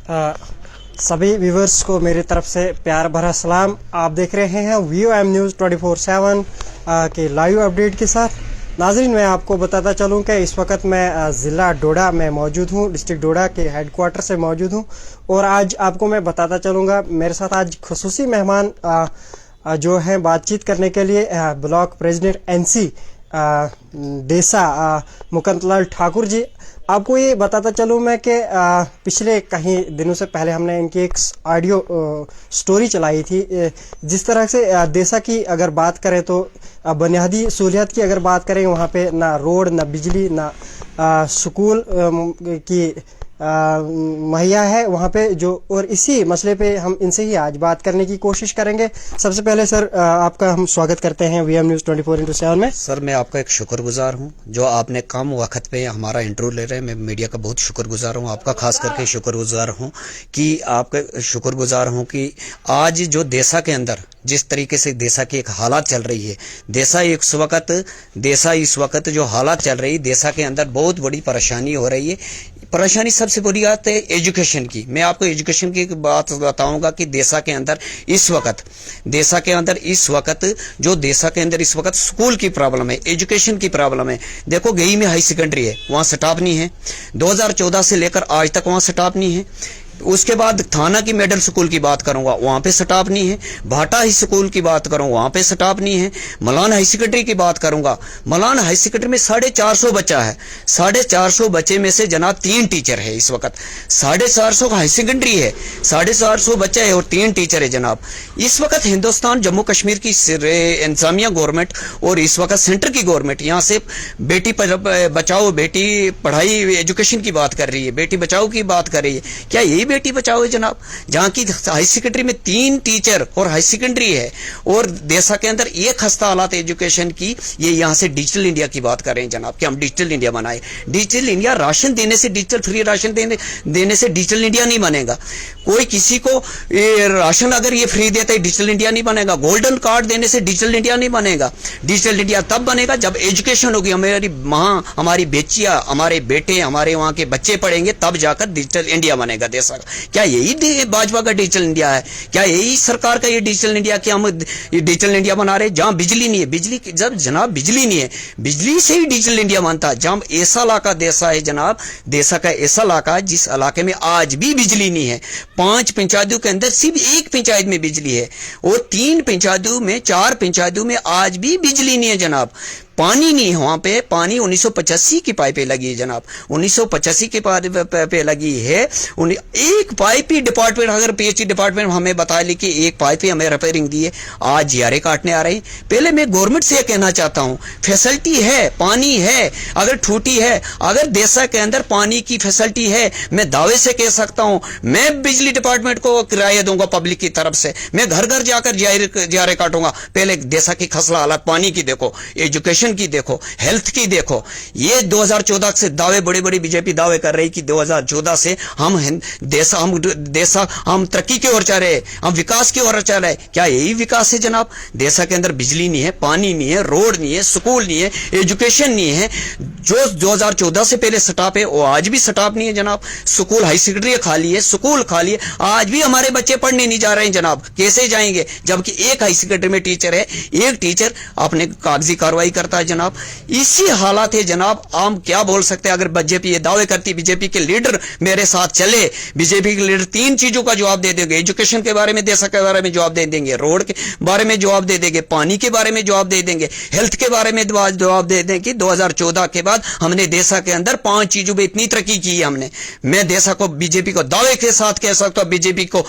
अ, सभी व्यूवर्स को मेरी तरफ से प्यार भरा सलाम। आप देख रहे हैं VOM न्यूज़ 24/7 के लाइव अपडेट के साथ। नाज़रीन, मैं आपको बताता चलूं कि इस वक्त मैं ज़िला डोडा में मौजूद हूं, डिस्ट्रिक्ट डोडा के हेडक्वार्टर से मौजूद हूं। और आज आपको मैं बताता चलूँगा, मेरे साथ आज खुसूसी मेहमान जो हैं बातचीत करने के लिए ब्लॉक प्रेसिडेंट NC देसा मुकंदलाल ठाकुर जी। आपको ये बताता चलूँ मैं कि पिछले कहीं दिनों से पहले हमने इनकी एक ऑडियो स्टोरी चलाई थी। जिस तरह से देसा की अगर बात करें तो बुनियादी सहूलियत की अगर बात करें, वहाँ पे ना रोड, ना बिजली, ना स्कूल की मुहैया है वहाँ पे जो। और इसी मसले पे हम इनसे ही आज बात करने की कोशिश करेंगे। सबसे पहले सर, आपका हम स्वागत करते हैं VOM न्यूज़ 24/7 में। सर, मैं आपका एक शुक्रगुजार हूँ जो आपने कम वक्त पे हमारा इंटरव्यू ले रहे हैं। मैं मीडिया का बहुत शुक्रगुजार हूँ, आपका खास करके शुक्रगुजार हूँ कि आज जो देसा के अंदर जिस तरीके से देसा की एक हालात चल रही है, देसा इस वक्त जो हालात चल रही है, देसा के अंदर बहुत बड़ी परेशानी हो रही है। परेशानी सबसे बड़ी बात है एजुकेशन की। मैं आपको एजुकेशन की बात बताऊंगा कि देसा के अंदर इस वक्त स्कूल की प्रॉब्लम है, एजुकेशन की प्रॉब्लम है। देखो, गई में हाई सेकेंडरी है, वहां स्टाफ नहीं है। 2014 से लेकर आज तक वहां स्टाफ नहीं है। उसके बाद थाना की मिडिल स्कूल की बात करूंगा, वहां पे स्टाफ नहीं है। भाटा हाई स्कूल की बात करूं, वहां पे स्टाफ नहीं है। मलान हाई सेकेंडरी की बात करूंगा, मलान हाई सेकेंडरी में 450 बच्चा है। 450 बच्चे में से जनाब 3 टीचर है इस वक्त। 450 का हाई सेकेंडरी है, 450 बच्चा है और 3 टीचर है जनाब। इस वक्त हिंदुस्तान जम्मू कश्मीर की इंतजामिया गवर्नमेंट और इस वक्त सेंटर की गवर्नमेंट यहाँ से बेटी बचाओ, बेटी पढ़ाई, एजुकेशन की बात कर रही है, बेटी बचाओ की बात कर रही है। क्या यही बेटी बचाओ है जनाब? जहां की हाई सेकेंडरी में 3 टीचर और हाई सेकेंडरी है और देसा के अंदर एक खस्ता हालात एजुकेशन की। ये यहां से डिजिटल इंडिया की बात कर रहे हैं जनाब कि हम डिजिटल इंडिया बनाए। डिजिटल इंडिया राशन देने से, डिजिटल फ्री राशन देने से डिजिटल इंडिया नहीं बनेगा। कोई किसी को राशन अगर ये फ्री देता है, डिजिटल इंडिया नहीं बनेगा। गोल्डन कार्ड देने से डिजिटल इंडिया नहीं बनेगा। डिजिटल इंडिया तब बनेगा जब एजुकेशन होगी, हमारी बेचिया, हमारे बेटे, हमारे वहां के बच्चे पढ़ेंगे, तब जाकर डिजिटल इंडिया बनेगा देश। क्या यही भाजपा का डिजिटल इंडिया है? क्या यही सरकार का ये डिजिटल इंडिया कि हम ये डिजिटल इंडिया बना रहे? जहां बिजली नहीं है, जब जनाब बिजली नहीं है, बिजली से ही डिजिटल इंडिया बनता है। जहां ऐसा इलाका देसा है जनाब, देसा का ऐसा इलाका जिस इलाके में आज भी बिजली नहीं है। 5 पंचायतों के अंदर सिर्फ 1 पंचायत में बिजली है और 3 पंचायतों में, 4 पंचायतों में आज भी बिजली नहीं है जनाब। पानी नहीं है वहां पे। पानी 1985 की पाइपें लगी है जनाब, 1985 की पाइपें लगी है। एक पाइप ही डिपार्टमेंट, अगर PHE डिपार्टमेंट हमें बता ली कि एक पाइप ही हमें रिपेयरिंग दी है, आज जियारे काटने आ रहे हैं। पहले मैं गवर्नमेंट से यह कहना चाहता हूं, फैसिलिटी है, पानी है, अगर ठूठी है, अगर देसा के अंदर पानी की फैसिलिटी है, मैं दावे से कह सकता हूं, मैं बिजली डिपार्टमेंट को किराया दूंगा पब्लिक की तरफ से। मैं घर घर जाकर जियारे काटूंगा। पहले देसा की खसला हालत पानी की देखो, एजुकेशन की देखो, हेल्थ की देखो। ये 2014 से दावे, बड़े बड़े बीजेपी दावे कर रही कि 2014 से हम तरक्की की ओर चल रहे, हम विकास की ओर चल रहे। क्या यही विकास है जनाब? देसा के अंदर बिजली नहीं है, पानी नहीं है, रोड नहीं है, स्कूल नहीं है, एजुकेशन नहीं है। जो 2014 से पहले स्टाफ है वो आज भी स्टाफ नहीं है जनाब। स्कूल हाई सेकेंडरी खाली है, स्कूल खाली है, आज भी हमारे बच्चे पढ़ने नहीं जा रहे हैं जनाब। कैसे जाएंगे जबकि एक हाई सेकेंडरी में टीचर है, एक टीचर अपने कागजी कार्रवाई करता है जनाब। इसी हालात है जनाब। हम क्या बोल सकते हैं? अगर बीजेपी ये दावे करती, बीजेपी के लीडर मेरे साथ चले, बीजेपी के लीडर 3 चीजों का जवाब दे देंगे। एजुकेशन के बारे में, देसा के बारे में जवाब दे देंगे, रोड के बारे में जवाब दे देंगे, पानी के बारे में जवाब दे देंगे, हेल्थ के बारे में जवाब दे देंगे कि 2014 के बाद हमने देसा के अंदर 5 चीजों में इतनी तरक्की की है हमने। मैं देसा को, बीजेपी को दावे के साथ कह सकता हूं, बीजेपी को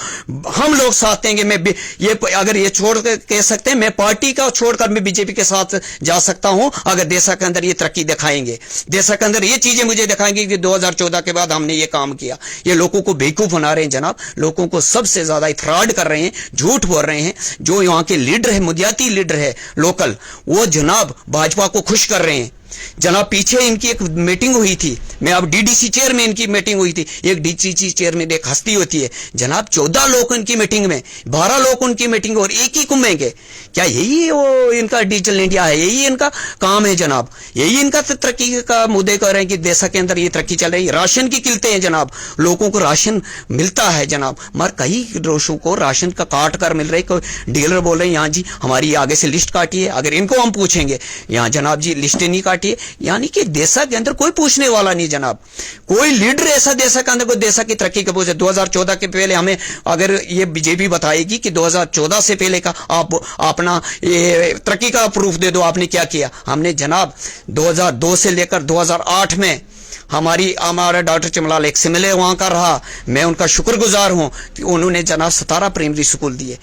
हम लोग साथ देंगे। मैं ये अगर ये छोड़ कह सकते हैं, मैं पार्टी का छोड़कर मैं बीजेपी के साथ जा सकता हूं अगर देसा के अंदर ये तरक्की दिखाएंगे, देसा के अंदर ये चीजें मुझे दिखाएंगे कि 2014 के बाद हमने ये काम किया। ये लोगों को बेवकूफ बना रहे हैं जनाब, लोगों को सबसे ज्यादा फ्रॉड कर रहे हैं, झूठ बोल रहे हैं। जो यहाँ के लीडर है, मुदियाती लीडर है लोकल, वो जनाब भाजपा को खुश कर रहे हैं। जनाब पीछे इनकी एक मीटिंग हुई थी, मैं अब डीडीसी चेयर में इनकी मीटिंग हुई थी। एक डीडीसी चेयर में एक हस्ती होती है जनाब, 14 लोग उनकी मीटिंग में, 12 लोग उनकी मीटिंग और एक ही घूमेंगे। क्या यही वो इनका डिजिटल इंडिया है? यही इनका काम है जनाब? यही इनका तरक्की का मुद्दे कर रहे हैं कि देश के अंदर ये तरक्की चल रही है? राशन की किल्लतें हैं जनाब, लोगों को राशन मिलता है जनाब, मगर कई रोशों को राशन का काट कर मिल रही। कोई डीलर बोल रहे हैं यहाँ जी हमारी आगे से लिस्ट काटी है, अगर इनको हम पूछेंगे यहाँ जनाब जी लिस्टें नहीं काटी है। यानी कि देशा के अंदर कोई पूछने वाला नहीं जनाब, कोई लीडर ऐसा देशा के अंदर कोई देशा की तरक्की के पूछे। 2014 के पहले हमें अगर ये बीजेपी बताएगी कि 2014 से पहले का आप अपना ये तरक्की का प्रूफ दे दो, आपने क्या किया। हमने जनाब 2002 से लेकर 2008 में हमारा डॉक्टर चमलाल एक सिमले वहां का रहा, मैं उनका शुक्रगुजार हूं कि उन्होंने जनाब 17 प्राइमरी स्कूल दिए,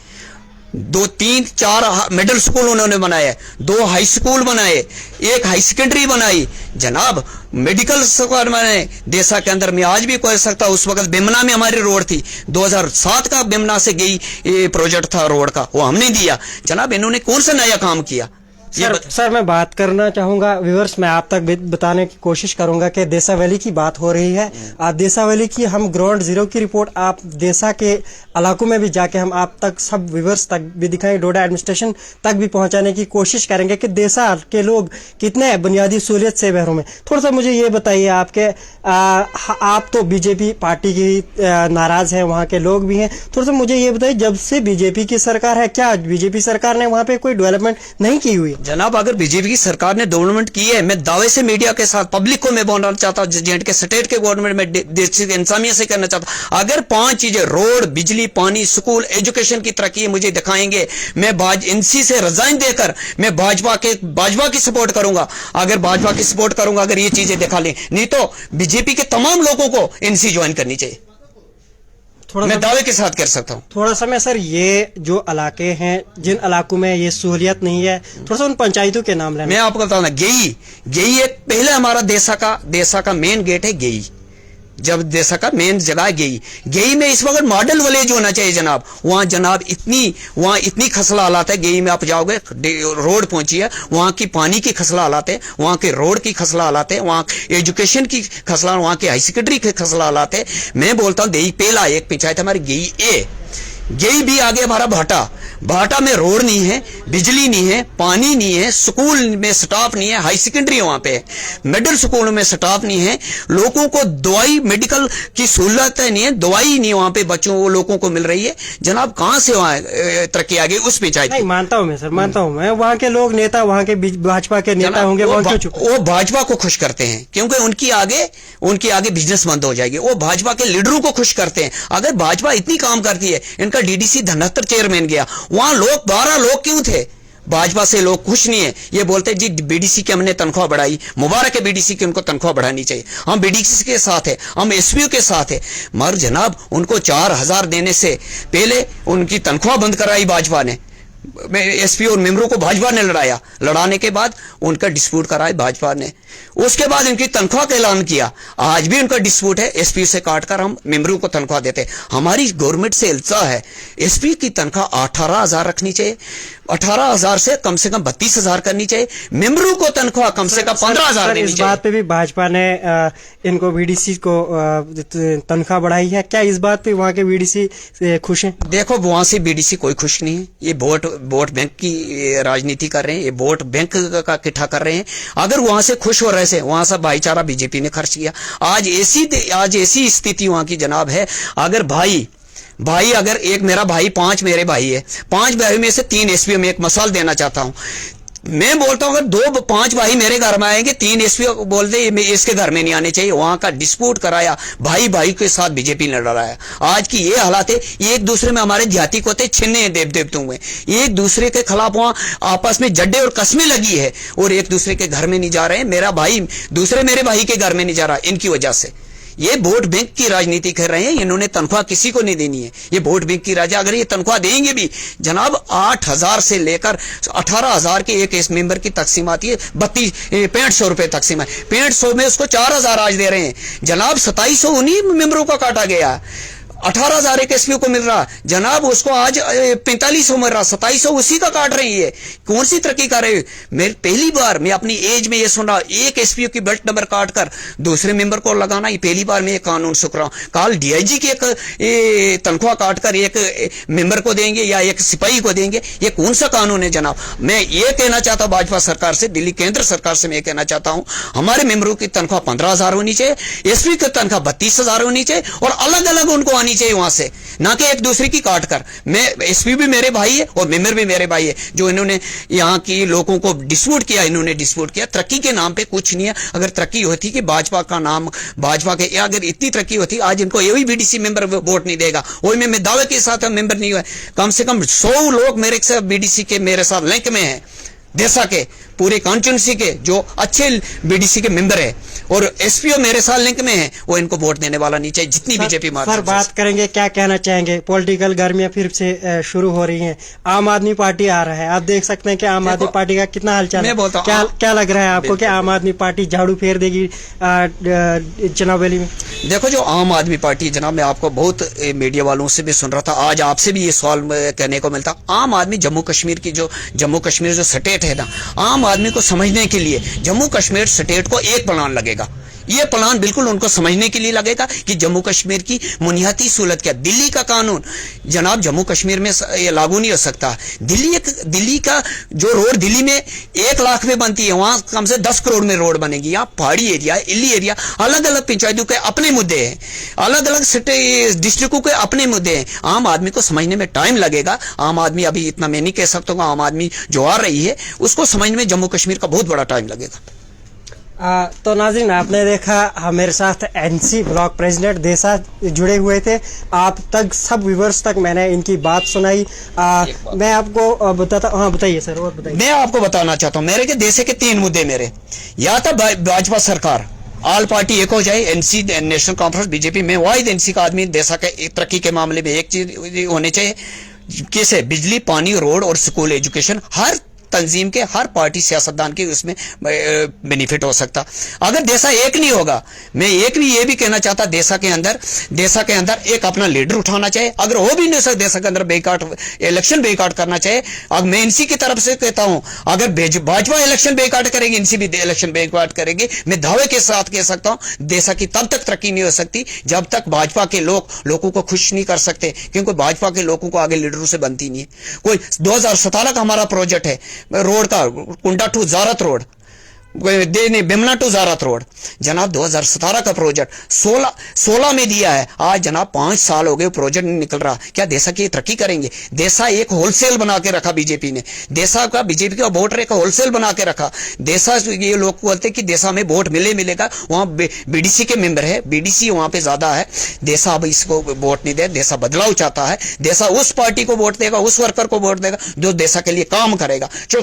2, 3, 4 मिडिल स्कूल उन्होंने बनाए, 2 हाई स्कूल बनाए, 1 हाई सेकेंडरी बनाई जनाब, मेडिकल स्कूल बनाए। देशा के अंदर मैं आज भी कह सकता उस वक्त बिमना में हमारी रोड थी, 2007 का बिमना से गई ये प्रोजेक्ट था रोड का, वो हमने दिया जनाब। इन्होंने कौन सा नया काम किया? सर मैं बात करना चाहूंगा व्यूअर्स, मैं आप तक बताने की कोशिश करूंगा कि देशा वैली की बात हो रही है। आप देशा वैली की हम ग्राउंड जीरो की रिपोर्ट आप देशा के इलाकों में भी जाके हम आप तक सब व्यूअर्स तक भी दिखाएं, डोडा एडमिनिस्ट्रेशन तक भी पहुंचाने की कोशिश करेंगे कि देशा के लोग कितने बुनियादी सहूलियत से बहरूं में। थोड़ा सा मुझे ये बताइए आपके आप तो बीजेपी पार्टी की नाराज है, वहां के लोग भी हैं, थोड़ा सा मुझे ये बताइए जब से बीजेपी की सरकार है क्या बीजेपी सरकार ने वहां पे कोई डेवलपमेंट नहीं की हुई? जनाब अगर बीजेपी की सरकार ने डेवलपमेंट की है, मैं दावे से मीडिया के साथ पब्लिक को मैं बोलना चाहता हूं, जेएंड के स्टेट के गवर्नमेंट में देश की इंसानियत से कहना चाहता हूं, अगर 5 चीजें रोड, बिजली, पानी, स्कूल, एजुकेशन की तरक्की मुझे दिखाएंगे, मैं एनसी से रिजाइन देकर मैं भाजपा की सपोर्ट करूंगा। अगर भाजपा की सपोर्ट करूंगा अगर ये चीजें दिखा लें, नहीं तो बीजेपी के तमाम लोगों को एनसी ज्वाइन करनी चाहिए, मैं दावे के साथ कर सकता हूँ। थोड़ा समय सर ये जो इलाके हैं जिन इलाकों में ये सहूलियत नहीं है, थोड़ा सा उन पंचायतों के नाम लेना। मैं आपको बताऊँ ना, गेई एक पहले हमारा देशा का मेन गेट है गेई, जब देशा का मेन जगह गेई में इस वक्त मॉडल विलेज होना चाहिए जनाब। वहां जनाब इतनी खसला हालात है, गेई में आप जाओगे रोड पहुंची है, वहां की पानी की खसला हालात है, वहां के रोड की खसला हालात है, वहां एजुकेशन की खसला, वहां की हाई सेकेंडरी की खसला हालात है। मैं बोलता हूं गेई पहला एक पंचायत हमारी गेई ए, गेई भी आगे हमारा भाटा में रोड नहीं है, बिजली नहीं है, पानी नहीं है, स्कूल में स्टाफ नहीं है, हाई सेकेंडरी वहां पे है, मिडिल स्कूल में स्टाफ नहीं है, लोगों को दवाई मेडिकल की सहूलत नहीं है, दवाई नहीं वहां पे बच्चों को लोगों को मिल रही है जनाब। कहां से वहां तरक्की आ गई उस पंचायत? नहीं मानता हूं मैं सर, मानता हूं मैं, वहां के लोग नेता, वहां के भाजपा के नेता होंगे वो भाजपा को खुश करते हैं क्योंकि उनकी आगे बिजनेस बंद हो जाएगी, वो भाजपा के लीडरों को खुश करते हैं। अगर भाजपा इतनी काम करती है, इनका डीडीसी 73 चेयरमैन गया, वहां लोग 12 लोग क्यों थे? भाजपा से लोग खुश नहीं है, ये बोलते जी बीडीसी की हमने तनख्वाह बढ़ाई, मुबारक है बीडीसी की, उनको तनख्वाह बढ़ानी चाहिए, हम बीडीसी के साथ है, हम एसपीओ के साथ है। मगर जनाब उनको 4000 देने से पहले उनकी तनख्वाह बंद कराई भाजपा ने, एसपी और मेंबरों को भाजपा ने लड़ाया, लड़ाने के बाद उनका डिस्प्यूट कराया भाजपा ने, उसके बाद इनकी तनख्वाह का ऐलान किया। आज भी उनका डिस्प्यूट है, एसपी से काटकर हम मेंबरों को तनख्वाह देते। हमारी गवर्नमेंट से इल्जा है, एसपी की तनख्वाह 18,000 रखनी चाहिए, 18,000 से कम 32,000 करनी चाहिए, मेंबरों को तनख्वाह कम से कम 15,000 देनी चाहिए। इस बात पे भी भाजपा ने इनको बीडीसी को तनख्वाह बढ़ाई है, क्या इस बात पे वहां के बीडीसी खुश हैं? देखो वहां से बीडीसी कोई खुश नहीं है, ये वोट बैंक की राजनीति कर रहे हैं, ये वोट बैंक का इकट्ठा कर रहे हैं। अगर वहां से खुश हो रहे से, वहां सब भाईचारा बीजेपी ने खर्च किया। आज ऐसी स्थिति वहां की जनाब है, अगर भाई अगर एक मेरा भाई 5 मेरे भाई है, 5 भाई में से 3 एसपी में एक मसाल देना चाहता हूं, मैं बोलता हूं अगर 5 भाई मेरे घर में आएंगे, 3 एसपी बोलते इसके घर में नहीं आने चाहिए, वहां का डिस्प्यूट कराया, भाई के साथ बीजेपी ने लड़ाया। आज की ये हालात है, एक दूसरे में हमारे देहाती को होते छिन्ने देवतों में, एक दूसरे के खिलाफ वहां आपस में जड्डे और कस्में लगी है और एक दूसरे के घर में नहीं जा रहे हैं। मेरा भाई दूसरे मेरे भाई के घर में नहीं जा रहा, इनकी वजह से ये वोट बैंक की राजनीति कर रहे हैं। इन्होंने तनख्वाह किसी को नहीं देनी है, ये वोट बैंक की राजा। अगर ये तनख्वाह देंगे भी जनाब 8,000 से लेकर 18,000 के एक मेंबर की तकसीम आती है, 6500 रुपए तकसीम है, 6500 में उसको 4,000 आज दे रहे हैं जनाब, 2700 उन्हीं मेंबरों का काटा गया। 18,000 एक एसपीओ को मिल रहा जनाब, उसको आज 4500 मिल रहा, 2700 उसी का काट रही है। कौन सी तरक्की कर रहे हो? मैं पहली बार मैं अपनी एज में ये सुना, एक एसपीओ की बेल्ट नंबर काट कर दूसरे मेंबर को लगाना, ये पहली बार मैं ये कानून सुन रहा हूं। कल डीआईजी की एक तनख्वाह काट कर एक मेंबर को देंगे या एक सिपाही को देंगे, ये कौन सा कानून है जनाब? मैं ये कहना चाहता हूं भाजपा सरकार से, दिल्ली केंद्र सरकार से मैं कहना चाहता हूं, हमारे मेंबरों की तनख्वाह 15,000 होनी चाहिए, एसपी की तनख्वाह 32,000 होनी चाहिए और अलग अलग उनको आनी चाहिए वहां से, ना कि एक दूसरे की काट कर। मैं एसपी भी मेरे भाई है और मेंबर भी मेरे भाई है। जो इन्होंने यहां की लोगों को डिस्प्यूट किया, इन्होंने डिस्प्यूट किया, तरक्की के नाम पे कुछ नहीं है। अगर तरक्की होती कि भाजपा का नाम, भाजपा के अगर इतनी तरक्की होती, आज इनको यही बीडीसी मेंबर वोट नहीं देगा। वही मैं दावे के साथ मेंबर नहीं हुआ, कम से कम 100 लोग मेरे से बीडीसी के मेरे साथ लिंक में है, देसा के पूरे कॉन्स्टिट्यूंसी के जो अच्छे बीडीसी के मेंबर है और एसपीओ मेरे साथ लिंक में है, वो इनको वोट देने वाला नहीं चाहिए जितनी बीजेपी मार। सर बात करेंगे, क्या कहना चाहेंगे? पॉलिटिकल गर्मियां फिर से शुरू हो रही हैं, आम आदमी पार्टी आ रहा है, आप देख सकते हैं कि आम आदमी पार्टी का कितना हलचल है। क्या लग रहा है आपको कि आम आदमी पार्टी झाड़ू फेर देगी चुनाव रैली में? देखो, जो आम आदमी पार्टी जनाब, मैं आपको बहुत मीडिया वालों से भी सुन रहा था, आज आपसे भी ये सवाल कहने को मिलता, आम आदमी जम्मू कश्मीर जो स्टेट है ना, आम आदमी को समझने के लिए जम्मू कश्मीर स्टेट को एक प्लान लगेगा। ये प्लान बिल्कुल उनको समझने के लिए लगेगा कि जम्मू कश्मीर की बुनियादी सहूलत क्या। दिल्ली का कानून जनाब जम्मू कश्मीर में ये लागू नहीं हो सकता। दिल्ली का जो रोड दिल्ली में 1 लाख में बनती है, वहां कम से 10 करोड़ में रोड बनेगी। यहाँ पहाड़ी एरिया, हिली एरिया, अलग अलग पंचायतों के अपने मुद्दे हैं, अलग अलग डिस्ट्रिक्टों के अपने मुद्दे हैं। आम आदमी को समझने में टाइम लगेगा। आम आदमी अभी इतना मैं नहीं कह सकता हूँ, आम आदमी जो आ रही है उसको समझने में जम्मू कश्मीर का बहुत बड़ा टाइम लगेगा। तो नाज़रीन, आपने देखा मेरे साथ एनसी ब्लॉक प्रेसिडेंट देसा जुड़े हुए थे। आप तक सब व्यूअर्स तक मैंने इनकी बात सुनाई। मैं आपको बताता, हाँ बताइए सर, और बताइए। मैं आपको बताना चाहता हूँ, मेरे के देश के 3 मुद्दे मेरे, या तो भाजपा सरकार ऑल पार्टी एक हो जाए, एनसी नेशनल कॉन्फ्रेंस बीजेपी में वाहिद एनसी का आदमी देशा के तरक्की के मामले में एक चीज होने चाहिए, कैसे बिजली, पानी, रोड और स्कूल एजुकेशन, हर तंजीम के, हर पार्टी सियासतदान के उसमें बेनिफिट हो सकता। अगर देशा एक नहीं होगा, मैं एक भी ये भी कहना चाहता, देशा के अंदर एक अपना लीडर उठाना चाहिए। अगर हो भी नहीं सकता, देशा के अंदर इलेक्शन बेकाट करना चाहिए। अब मैं इनसी की तरफ से कहता हूं, अगर भाजपा इलेक्शन बेकाट करेगी, इनसी भी इलेक्शन बेकाट करेगी, मैं दावे के साथ कह सकता हूं देशा की तब तक तरक्की नहीं हो सकती जब तक भाजपा के लोगों को खुश नहीं कर सकते, क्योंकि भाजपा के लोगों को आगे लीडरों से बनती नहीं है। कोई 2017 का हमारा प्रोजेक्ट है रोड का, Kunda to Jarat road, Bimla to Jarat road, जनाब 2017 का प्रोजेक्ट 16 में दिया है। आज जनाब 5 साल हो गए, प्रोजेक्ट नहीं निकल रहा। क्या देशा की तरक्की करेंगे? देशा एक होलसेल बना के रखा बीजेपी ने, बीजेपी का वोटर एक होलसेल बना के रखा। देशा, ये लोग बोलते कि देशा में वोट मिलेगा, वहां बीडीसी के मेंबर है, बीडीसी वहां पे ज्यादा है। देशा अब इसको वोट नहीं दे, देशा बदलाव चाहता है। देशा उस पार्टी को वोट देगा, उस वर्कर को वोट देगा जो देशा के लिए काम करेगा, जो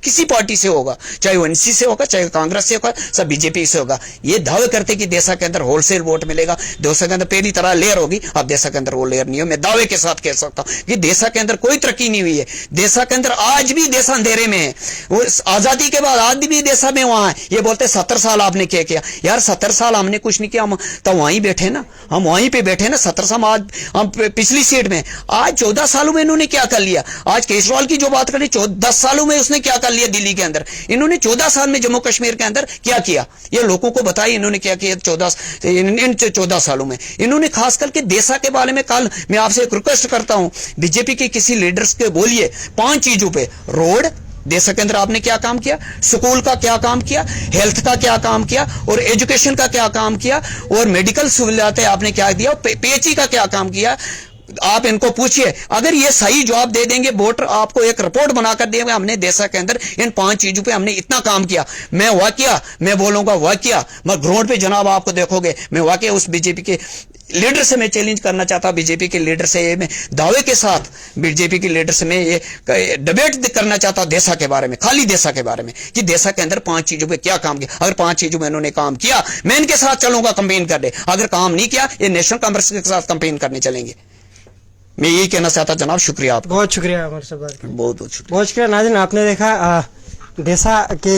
किसी पार्टी से होगा, चाहे वो एनसी होगा, चाहे कांग्रेस से होगा, सब बीजेपी से होगा। ये दावे करते कि देशा के अंदर होलसेल वोट मिलेगा, देशा के अंदर पहली तरह लेयर होगी। अब देशा के अंदर वो लेयर नहीं हो। मैं दावे के साथ कह सकता हूं कि देशा के अंदर कोई तरक्की नहीं हुई है। देशा के अंदर आज भी देशा अंधेरे में है। वो आजादी के बाद आज भी देशा में वहां है। ये बोलते 70 साल आपने क्या किया? यार 70 साल हमने कुछ नहीं किया, हम तो वहीं बैठे ना, हम वहीं पे बैठे ना। 70 साल आज हम पिछली सीट में, आज 14 सालों में इन्होंने क्या कर लिया? आज केजरीवाल की जो बात करें, 10 सालों में उसने क्या कर लिया दिल्ली के अंदर? इन्होंने 14 साल में जम्मू कश्मीर के अंदर क्या किया? ये लोगों को बताइए इन्होंने क्या किया 14 सालों में। इन्होंने खास करके देशा के बारे में, कल मैं आपसे एक रिक्वेस्ट करता हूं, बीजेपी के किसी लीडर्स के बोलिए 5 चीजों पे, रोड देशा के अंदर आपने क्या काम किया, स्कूल का क्या काम किया, हेल्थ का क्या काम किया, और एजुकेशन का क्या काम किया, और मेडिकल सुविधाएं आपने क्या दिया, पीएचई का क्या काम किया। आप इनको पूछिए, अगर ये सही जवाब दे देंगे, वोटर आपको एक रिपोर्ट बनाकर देंगे, हमने देशा के अंदर इन 5 चीजों पे हमने इतना काम किया। मैं बोलूंगा वाकया, मैं ग्राउंड पे जनाब आपको देखोगे, मैं वाकया उस बीजेपी के लीडर से मैं चैलेंज करना चाहता हूं, बीजेपी के लीडर से ये मैं दावे के साथ बीजेपी के लीडर से मैं ये डिबेट करना चाहता हूं देशा के बारे में, खाली देशा के बारे में, कि देशा के अंदर 5 चीजों पे क्या काम किया। अगर 5 चीजों में इन्होंने काम किया, मैं इनके साथ चलूंगा कंपेन करने। अगर काम नहीं किया, ये नेशनल कांग्रेस के साथ कंपेन करने चलेंगे। मैं यही कहना चाहता जनाब। शुक्रिया आपका, बहुत शुक्रिया हमारे साथ बात करने, बहुत शुक्रिया। बहुत शुक्रिया। नाज़रीन, आपने देखा देसा के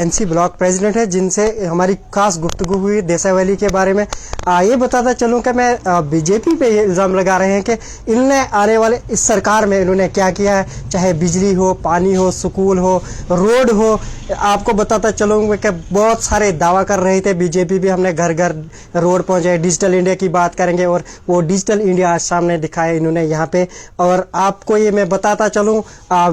एनसी ब्लॉक प्रेसिडेंट है, जिनसे हमारी खास गुफ्तगू हुई देसा वैली के बारे में। ये बताता चलूं कि मैं बीजेपी पे ये इल्ज़ाम लगा रहे हैं कि इनने आने वाले इस सरकार में इन्होंने क्या किया है, चाहे बिजली हो, पानी हो, स्कूल हो, रोड हो। आपको बताता चलूँगा कि बहुत सारे दावा कर रहे थे बीजेपी भी, हमने घर घर रोड पहुँचाए, डिजिटल इंडिया की बात करेंगे और वो डिजिटल इंडिया आज सामने दिखाया इन्होंने यहाँ पे। और आपको ये मैं बताता चलूँ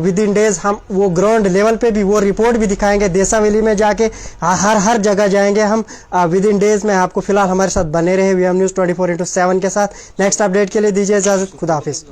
विद इन डेज हम वो ग्राउंड लेवल पे भी वो रिपोर्ट भी दिखाएंगे, देसा वैली में जाके हर जगह जाएंगे हम विद इन डेज में। आपको फिलहाल हमारे साथ बने रहे वीएम न्यूज़ 24/7 के साथ। नेक्स्ट अपडेट के लिए दीजिए इजाज़त, खुदा हाफिज़।